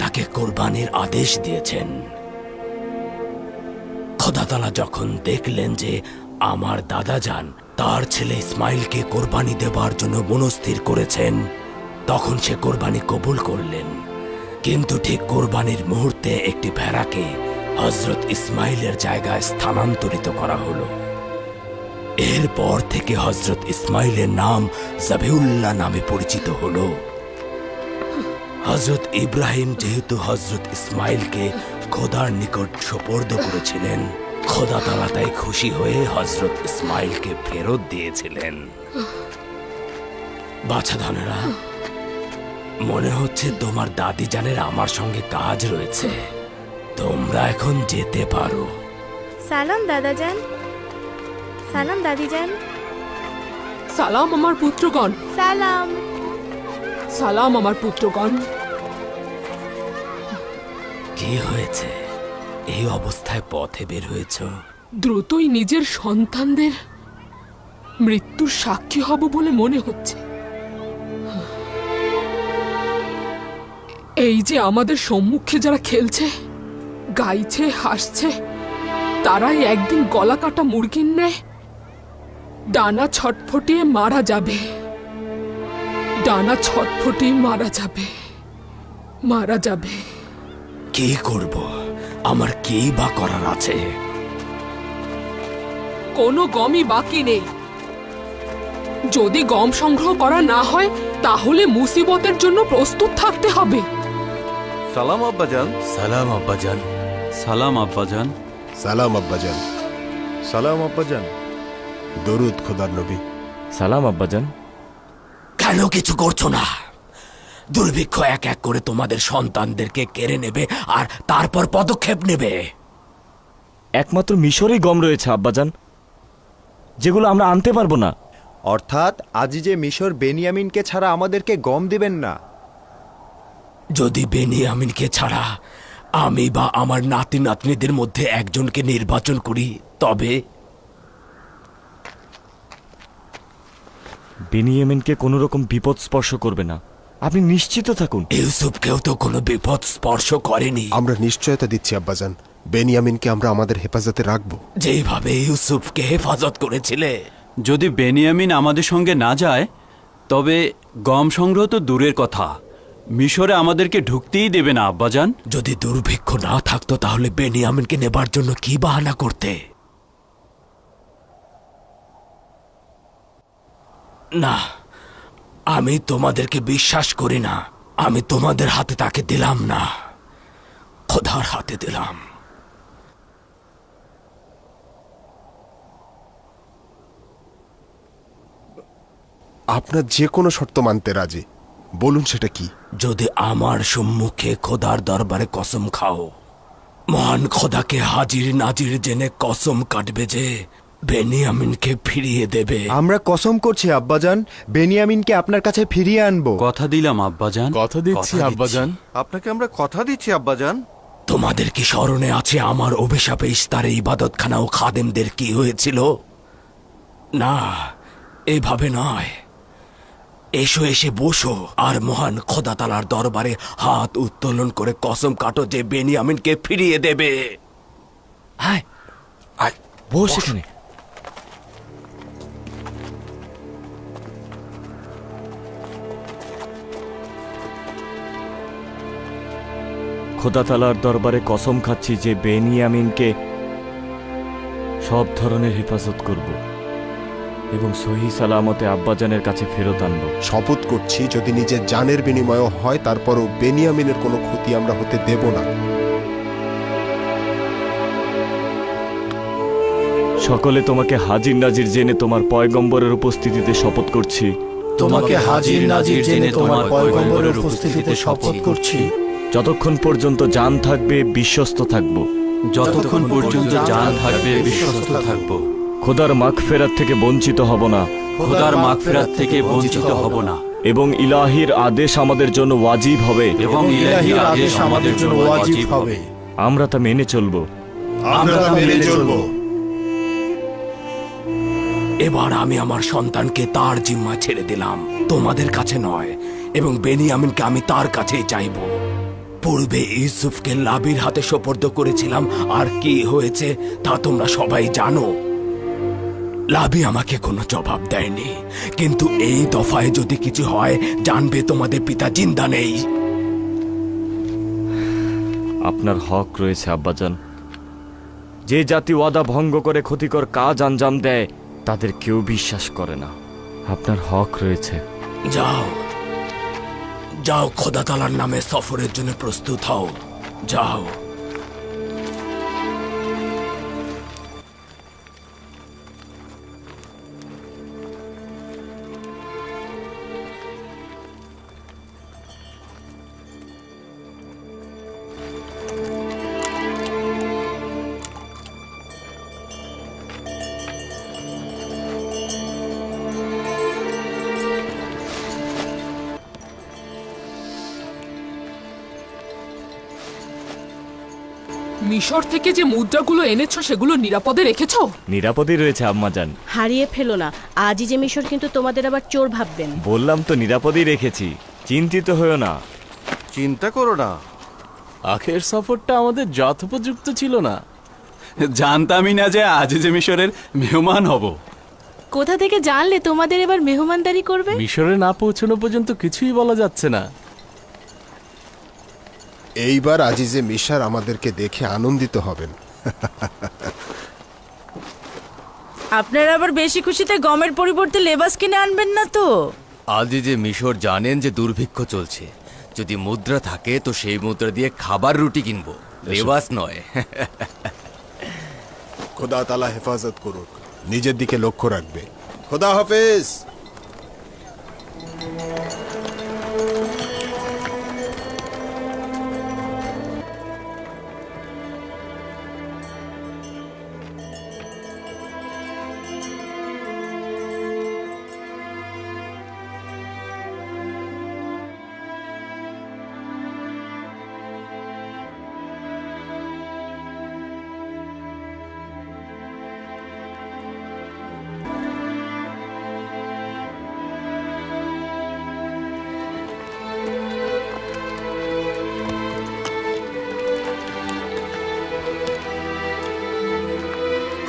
[SPEAKER 1] তাকে কোরবানির আদেশ দিয়েছেন। খোদা তাআলা যখন দেখলেন যে আমার দাদাজান তার ছেলে ইসমাইলকে কোরবানি দেবার জন্য মনস্থির করেছেন, তখন সে কোরবানি কবুল করলেন। কিন্তু ঠিক কোরবানির মুহূর্তে একটি ভেড়াকে হজরত ইসমাইলের জায়গায় স্থানান্তরিত করা হলো। এরপর থেকে হজরত ইসমাইলের নাম জাবিউল্লাহ নামে পরিচিত হলো। হজরত ইব্রাহিম যেহেতু হজরত ইসমাইলকে খোদার নিকট সোপর্দ করেছিলেন, খোদা তাআলা তাই খুশি হয়ে হজরত ইসমাইলকে ফেরত দিয়েছিলেন। বাছাধনেরা, মনে হচ্ছে তোমার দাদি জানের আমার সঙ্গে কাজ রয়েছে। তোমরা এখন যেতে পারো।
[SPEAKER 2] সালাম দাদাজান। সালাম দাদিজান।
[SPEAKER 3] সালাম আমার পুত্রগণ।
[SPEAKER 2] সালাম।
[SPEAKER 3] সালাম আমার পুত্রগণ।
[SPEAKER 1] কি হয়েছে? এই অবস্থায় পথে বের হয়েছ?
[SPEAKER 3] দ্রুতই নিজের সন্তানদের মৃত্যুর সাক্ষী হব বলে মনে হচ্ছে। এই যে আমাদের সম্মুখে যারা খেলছে, গাইছে, হাসছে, তারাই একদিন গলা কাটা মুরগির ন্যায় ডানা ছটফটিয়ে মারা যাবে। ডানা ছটফটিয়ে মারা যাবে, মারা যাবে।
[SPEAKER 1] কি করব? আমার কি বা করার আছে?
[SPEAKER 3] কোনো গমই বাকি নেই। যদি গম সংগ্রহ করা না হয় তাহলে মুসিবতের জন্য প্রস্তুত থাকতে হবে।
[SPEAKER 8] সালাম আব্বাজান।
[SPEAKER 13] সালাম আব্বাজান।
[SPEAKER 15] সালাম আব্বাজান।
[SPEAKER 11] সালাম আব্বাজান। সালাম আব্বাজান। দরুদ খোদার নবী।
[SPEAKER 12] সালাম আব্বাজান।
[SPEAKER 1] কেন কিছু করছো না? দুর্ভিক্ষ এক এক করে তোমাদের সন্তানদেরকে কেড়ে নেবে আর তারপর পদক্ষেপ নেবে।
[SPEAKER 12] একমাত্র মিশরেই গম রয়েছে আব্বাজান, যেগুলো আমরা আনতে পারবো না।
[SPEAKER 6] অর্থাৎ আজিজে মিশর বেনিয়ামিনকে ছাড়া আমাদেরকে গম দিবেন না।
[SPEAKER 1] যদি বেনিয়ামিনকে ছাড়া আমি বা আমার নাতি নাতনিদের মধ্যে একজনকে নির্বাচন করি, তবে
[SPEAKER 12] বেনিয়ামিনকে কোনো রকম বিপদ স্পর্শ করবে না, আপনি নিশ্চিত থাকুন।
[SPEAKER 1] ইউসুফকেও তো কোনো বিপদ স্পর্শ করেনি।
[SPEAKER 11] আমরা নিশ্চয়তা দিচ্ছি আব্বাজান, বেনিয়ামিনকে আমরা আমাদের হেফাজতে রাখবো,
[SPEAKER 1] যেভাবে ইউসুফকে হেফাজত করেছিলে।
[SPEAKER 15] যদি বেনিয়ামিন আমাদের সঙ্গে না যায় তবে গম সংগ্রহ তো দূরের কথা, মিশরে আমাদেরকে ঢুকতেই দেবে না আব্বাজান।
[SPEAKER 1] যদি দুর্ভিক্ষ না থাকতো তাহলে বেনিয়ামিনকে নেবার জন্য কি বাহানা করতে? না, আমি তোমাদেরকে বিশ্বাস করি না। আমি তোমাদের হাতে তাকে দিলাম না, খোদার হাতে দিলাম।
[SPEAKER 11] আপনার যে কোনো শর্ত মানতে রাজি, বলুন সেটা কি?
[SPEAKER 1] যদি আমার সম্মুখে খোদার দরবারে কসম খাও, মহান খোদাকে হাজির নাজির জেনে কসম কাটবে যে বেনিয়ামিনকে ফিরিয়ে দেবে।
[SPEAKER 6] আমরা কসম করছি আব্বাজান, বেনিয়ামিনকে আপনার কাছে ফিরিয়ে আনবো।
[SPEAKER 15] কথা দিলাম আব্বাজান।
[SPEAKER 7] কথা দিচ্ছি আব্বাজান।
[SPEAKER 8] আপনাকে আমরা কথা দিচ্ছি আব্বাজান।
[SPEAKER 1] তোমাদের কি স্মরণে আছে আমার অভিশাপে ইস্তারে ইবাদতখানা ও খাদেমদের কি হয়েছিল? না, এভাবে নয়। এসো, এসে বসো আর মহান খোদা তাআলার দরবারে হাত উত্তোলন করে কসম কাটো যে বেনিয়ামিনকে ফিরিয়ে দেবে।
[SPEAKER 12] হায়, আয় বস এখানে। খোদা তাআলার দরবারে কসম খাচ্ছি যে বেনিয়ামিনকে সব ধরনের হেফাজত করব এবং সহি সালামতে আব্বাজানের কাছে ফেরত আনব।
[SPEAKER 11] শপথ করছি যদি নিজের জানের বিনিময় হয় তারপরও বেনিয়ামিনের কোনো ক্ষতি আমরা হতে দেব না।
[SPEAKER 12] সকলে তোমাকে হাজির নাজির জেনে তোমার পয়গম্বরের উপস্থিতিতে শপথ করছি
[SPEAKER 15] তোমাকে হাজির নাজির জেনে তোমার পয়গম্বরের উপস্থিতিতে শপথ করছি,
[SPEAKER 12] যতক্ষণ পর্যন্ত জান থাকবে বিশ্বস্ত থাকব,
[SPEAKER 15] যতক্ষণ পর্যন্ত জান থাকবে বিশ্বস্ত থাকব,
[SPEAKER 12] খোদার মাগফিরাত থেকে বঞ্চিত হব না,
[SPEAKER 15] খোদার মাগফিরাত থেকে বঞ্চিত হব না,
[SPEAKER 12] এবং ইলাহির আদেশ আমাদের জন্য ওয়াজিব হবে,
[SPEAKER 15] এবং ইলাহির আদেশ আমাদের জন্য ওয়াজিব হবে।
[SPEAKER 12] আমরা তা মেনে চলব।
[SPEAKER 11] আমরা মেনে চলব।
[SPEAKER 1] এবার আমি আমার সন্তানকে তার জিম্মা ছেড়ে দিলাম, তোমাদের কাছে নয়, এবং বেনিয়ামিনকে আমি তার কাছেই চাইব। পূর্বে ইউসুফকে লাবির হাতে সোপর্দ করেছিলাম, আর কি হয়েছে তা তোমরা সবাই জানো। লাবি আমাকে কোনো জবাব দেয়নি, কিন্তু এই দফায় যদি কিছু হয় জানবে তোমাদের পিতা জিন্দা নেই।
[SPEAKER 12] আপনার হক রয়েছে আব্বাজান। যে জাতি ওয়াদা ভঙ্গ করে ক্ষতিকর কাজ আঞ্জাম দেয় তাদের কেউ বিশ্বাস করে না। আপনার হক রয়েছে।
[SPEAKER 1] যাও যাও, খোদা তাআলার নামে সফরের জন্য প্রস্তুত হও, যাও।
[SPEAKER 3] মিশর থেকে যে মুদ্রাগুলো এনেছো সেগুলো নিরাপদে রেখেছো?
[SPEAKER 12] নিরাপদে রয়েছে আম্মাজান।
[SPEAKER 2] হারিয়ে ফেলো না, আজই যে মিশর কিন্তু তোমাদের আবার চোর ভাববেন।
[SPEAKER 12] বললাম তো নিরাপদেই রেখেছি, চিন্তিত হয়েও না।
[SPEAKER 8] চিন্তা করো না,
[SPEAKER 7] আখের সফরটা আমাদের যথোপযুক্ত ছিল না।
[SPEAKER 15] জানতামই না যে আজ যে মিশরের মেহমান হব।
[SPEAKER 2] কোথা থেকে জানলে তোমাদের এবার মেহমানদারি করবে?
[SPEAKER 7] মিশরে না পৌঁছানো পর্যন্ত কিছুই বলা যাচ্ছে না।
[SPEAKER 11] এইবার আজিজে মিশর আমাদেরকে দেখে আনন্দিত হবেন।
[SPEAKER 10] আপনারা আবার বেশি খুশিতে গমের পরিবর্তে লেবাস কিনে আনবেন না তো?
[SPEAKER 13] আজিজে মিশর জানেন যে দুর্ভিক্ষ চলছে, যদি মুদ্রা থাকে তো সেই মুদ্রা দিয়ে খাবার রুটি কিনবো, লেবাস নয়।
[SPEAKER 11] খোদা তাআলা হেফাজত করুক, নিজের দিকে লক্ষ্য রাখবে। খোদা হাফেজ।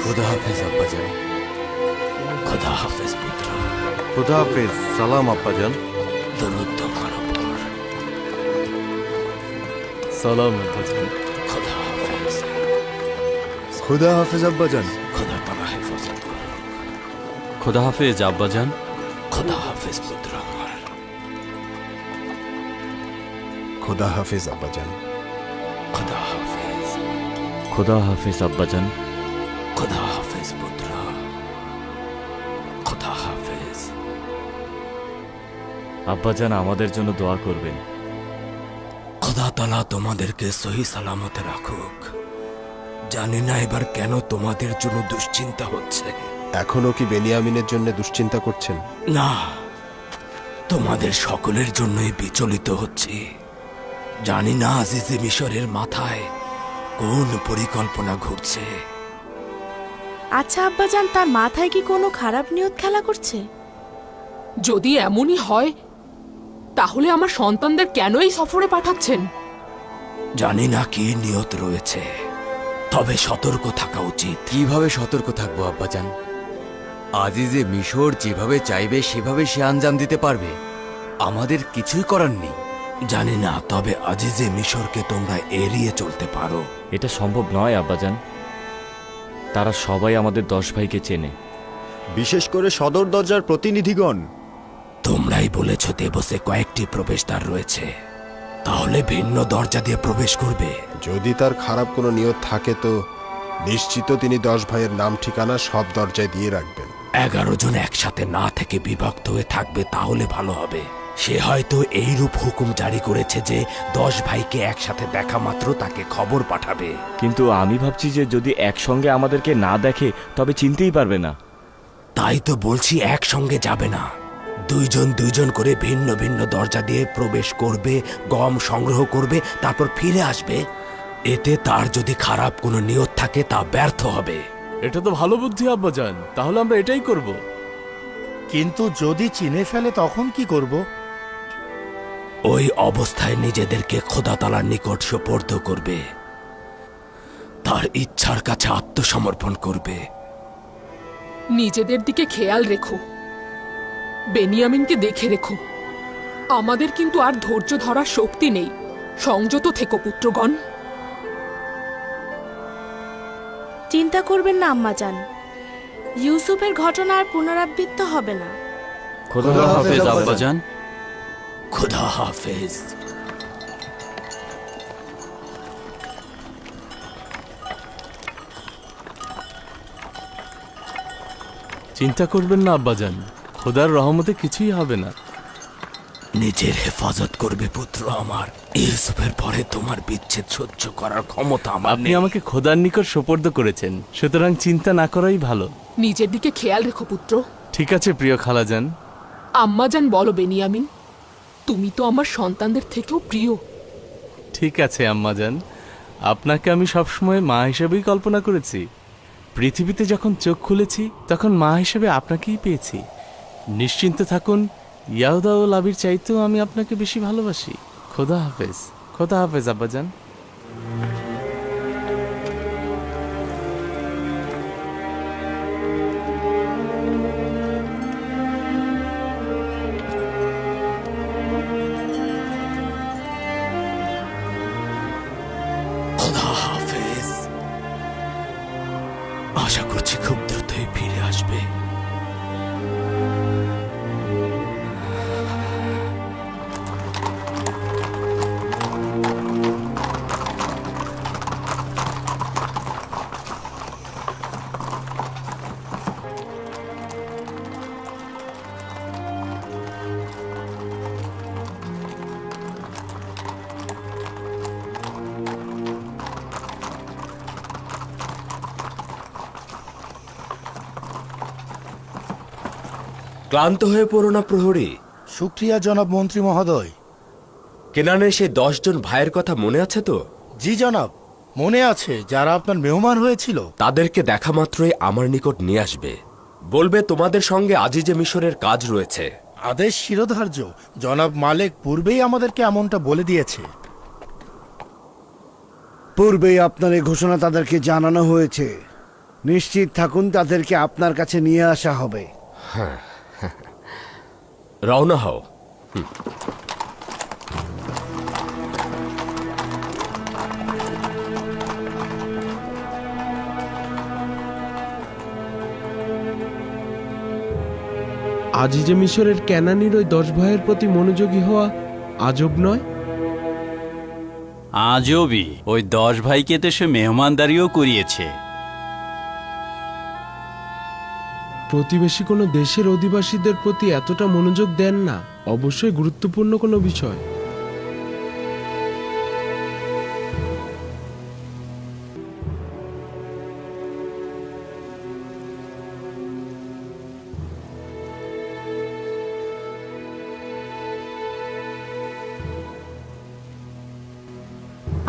[SPEAKER 13] খোদা হাফেজ আব্বাজান।
[SPEAKER 1] খোদা হাফেজ পুত্র।
[SPEAKER 8] খোদা হাফেজ। সালাম আব্বাজান।
[SPEAKER 1] দরুদ তোমার উপর।
[SPEAKER 7] সালাম আব্বাজান।
[SPEAKER 1] খোদা হাফেজ।
[SPEAKER 6] খুদা হাফেজ আব্বাজান।
[SPEAKER 1] খোদা তাআলা হেফাজত করুক।
[SPEAKER 15] খোদা হাফেজ আব্বাজান।
[SPEAKER 1] খোদা হাফেজ পুত্র আমার।
[SPEAKER 11] খোদা হাফেজ আব্বাজান।
[SPEAKER 1] খোদা হাফেজ।
[SPEAKER 12] খোদা হাফেজ আব্বাজান।
[SPEAKER 1] খোদা হাফেজ পুত্র। খোদা হাফেজ।
[SPEAKER 12] আব্বাজান আমাদের জন্য দোয়া করবেন।
[SPEAKER 1] খোদা তাআলা তোমাদেরকে সহি সালামতে রাখুক। জানি না এবার কেন তোমাদের জন্য দুশ্চিন্তা হচ্ছে।
[SPEAKER 11] এখনো কি বেনিয়ামিনের জন্য দুশ্চিন্তা করছেন?
[SPEAKER 1] না, তোমাদের সকলের জন্যই বিচলিত হচ্ছি। জানি না আজিজে মিশরের মাথায় কোন পরিকল্পনা ঘুরছে।
[SPEAKER 2] আচ্ছা আব্বাজান, তার মাথায় কি কোনো খারাপ নিয়ত খেলা করছে?
[SPEAKER 3] যদি এমনই হয় তাহলে আমার সন্তানদের কেন এই সফরে পাঠাচ্ছেন?
[SPEAKER 1] জানি না কি নিয়ত রয়েছে, তবে সতর্ক থাকা উচিত।
[SPEAKER 13] কিভাবে সতর্ক থাকবো আব্বাজান? আজিজে মিশর যেভাবে চাইবে সেভাবে সে আঞ্জাম দিতে পারবে, আমাদের কিছুই করার নেই।
[SPEAKER 1] জানি না, তবে আজিজে মিশরকে তোমরা এড়িয়ে চলতে পারো।
[SPEAKER 12] এটা সম্ভব নয় আব্বাজান। তারা সবাই আমাদের 10 ভাইকে চেনে,
[SPEAKER 6] বিশেষ করে সদর দরজার প্রতিনিধিগণ।
[SPEAKER 1] তোমরাই বলেছ দেবসে কয়েকটি প্রবেশদ্বার রয়েছে, তাহলে ভিন্ন দরজা দিয়ে প্রবেশ করবে।
[SPEAKER 11] যদি তার খারাপ কোনো নিয়ত থাকে তো নিশ্চিত তিনি 10 ভাইয়ের নাম ঠিকানা সব দরজায় দিয়ে রাখবেন।
[SPEAKER 1] 11 জন একসাথে না থেকে বিভক্ত হয়ে থাকবে তাহলে ভালো হবে। সে হয়তো এইরূপ হুকুম জারি করেছে যে 10 ভাইকে একসাথে দেখা মাত্র তাকে খবর পাঠাবে।
[SPEAKER 12] কিন্তু আমি ভাবছি যে যদি একসঙ্গে আমাদেরকে না দেখে তবে চিনতেই পারবে না।
[SPEAKER 1] তাই তো বলছি একসঙ্গে যাবে না, দুইজন দুইজন করে ভিন্ন ভিন্ন দরজা দিয়ে প্রবেশ করবে, গম সংগ্রহ করবে, তারপর ফিরে আসবে। এতে তার যদি খারাপ কোনো নিয়ত থাকে তা ব্যর্থ হবে।
[SPEAKER 7] এটা তো ভালো বুদ্ধি আব্বাজান, তাহলে আমরা এটাই করব।
[SPEAKER 17] কিন্তু যদি চিনে ফেলে তখন কি করব?
[SPEAKER 1] ওই অবস্থায় নিজেদেরকে খোদা তাআলার নিকট সোপর্দ করবে, তার ইচ্ছার কাছে আত্মসমর্পণ করবে।
[SPEAKER 3] নিজেদের দিকে খেয়াল রেখো, বেনিয়ামিনকে দেখে রেখো। আমাদের কিন্তু আর ধৈর্য ধরার শক্তি নেই। সংযত থেকো পুত্রগণ।
[SPEAKER 2] চিন্তা করবেন না আম্মাজান, ইউসুফের ঘটনা আর পুনরাবৃত্ত হবে না।
[SPEAKER 15] খোদা হাফেজ আব্বাজান।
[SPEAKER 1] খোদা হাফেজ।
[SPEAKER 7] চিন্তা করবেন না আব্বাজান, খোদার রহমতে কিছুই হবে না।
[SPEAKER 1] নিজের হেফাজত করবে পুত্র আমার। ইউসুফের পরে তোমার বিচ্ছেদ সহ্য করার ক্ষমতা আমার
[SPEAKER 7] আপনি
[SPEAKER 1] নেই।
[SPEAKER 7] আমাকে খোদার নিকট সোপর্দ করেছেন, সুতরাং চিন্তা না করাই ভালো।
[SPEAKER 3] নিজের দিকে খেয়াল রেখো পুত্র।
[SPEAKER 7] ঠিক আছে প্রিয় খালাজান।
[SPEAKER 3] আম্মাজান বলো বেনিয়ামিন, তুমি তো আমার সন্তানদের থেকেও প্রিয়।
[SPEAKER 7] ঠিক আছে আম্মাজান, আপনাকে আমি সবসময় মা হিসেবেই কল্পনা করেছি। পৃথিবীতে যখন চোখ খুলেছি তখন মা হিসেবে আপনাকেই পেয়েছি। নিশ্চিন্ত থাকুন, ইয়াহুদা ও লাবির চাইতেও আমি আপনাকে বেশি ভালোবাসি। খোদা হাফেজ। খোদা হাফেজ আব্বাজান।
[SPEAKER 1] খোদা হাফেজ। আশা করছি খুব দ্রুতই ফিরে আসবে। ক্লান্ত হয়ে পড়ো না প্রহরী।
[SPEAKER 17] শুক্রিয়া জনাব মন্ত্রী মহোদয়।
[SPEAKER 1] কেনানের সেই 10 জন ভাইয়ের কথা মনে আছে তো?
[SPEAKER 17] জি জনাব, মনে আছে, যারা আপনার মেহমান হয়েছিল।
[SPEAKER 1] তাদেরকে দেখা মাত্রই আমার নিকট নিয়ে আসবে। বলবে তোমাদের সঙ্গে আজিজে মিশরের কাজ রয়েছে।
[SPEAKER 17] আদেশ শিরোধার্য। জনাব মালেক পূর্বেই আমাদেরকে এমনটা বলে দিয়েছে।
[SPEAKER 18] পূর্বেই আপনার এই ঘোষণা তাদেরকে জানানো হয়েছে। নিশ্চিত থাকুন তাদেরকে আপনার কাছে নিয়ে আসা হবে।
[SPEAKER 1] হ্যাঁ, রওনা হও।
[SPEAKER 4] আজিজে মিশরের ক্যানানির ওই 10 ভাইয়ের প্রতি মনোযোগী হওয়া আজব নয়?
[SPEAKER 15] আজবই, ওই 10 ভাইকে তো সে মেহমানদারিও করিয়েছে।
[SPEAKER 4] প্রতিবেশী কোনো দেশের অধিবাসীদের প্রতি এতটা মনোযোগ দেন না, অবশ্যই গুরুত্বপূর্ণ কোনো বিষয়।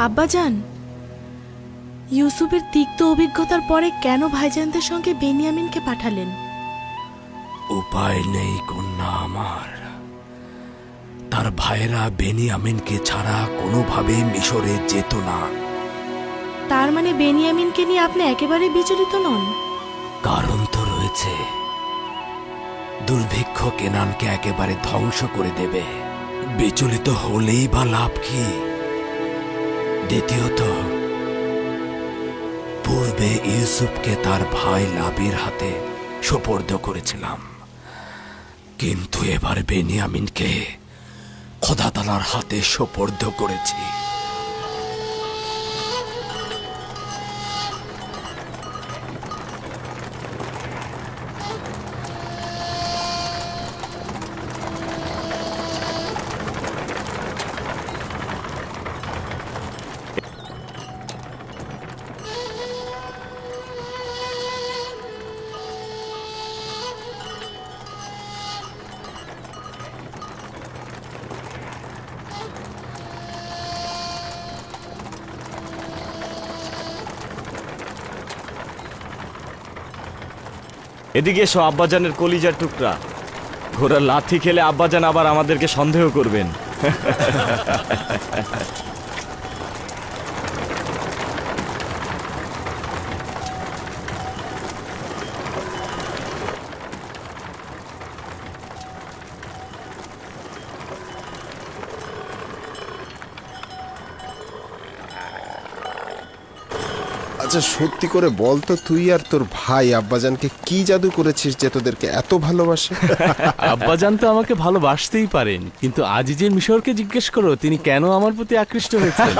[SPEAKER 2] আব্বাজান, ইউসুফের তিক্ত অভিজ্ঞতার পরে কেন ভাইজানদের সঙ্গে বেনিয়ামিনকে পাঠালেন?
[SPEAKER 1] উপায় নেই কন্যা আমার। তার ভাইরা বেনিয়ামিনকে ছাড়া কোনোভাবে মিশরে যেত না।
[SPEAKER 2] তার মানে বেনিয়ামিনকে নিয়ে আপনি একেবারে বিচলিত নন?
[SPEAKER 1] কারণ তো রয়েছে। দুর্ভিক্ষ কেনানকে একেবারে ধ্বংস করে দেবে। বিচলিত হলেই বা লাভ কি? দ্বিতীয়ত, পূর্বে ইউসুফকে তার ভাই লাবির হাতে সোপর্দ করেছিলাম, কিন্তু এবার বেনিয়ামিনকে খোদা তাআলার হাতে সোপর্দ করেছি।
[SPEAKER 12] এদিকে এসো আব্বাজানের কলিজার টুকরা। ঘোড়ার লাথি খেলে আব্বাজান আবার আমাদেরকে সন্দেহ করবেন।
[SPEAKER 11] আচ্ছা সত্যি করে বল তো, তুই আর তোর ভাই আব্বাজানকে কি জাদু করেছিস যে তোদেরকে এত ভালোবাসে?
[SPEAKER 7] আব্বাজান তো আমাকে ভালোবাসতেই পারেন, কিন্তু আজিজের মিশরকে জিজ্ঞেস করো তিনি কেন আমার প্রতি আকৃষ্ট হয়েছেন।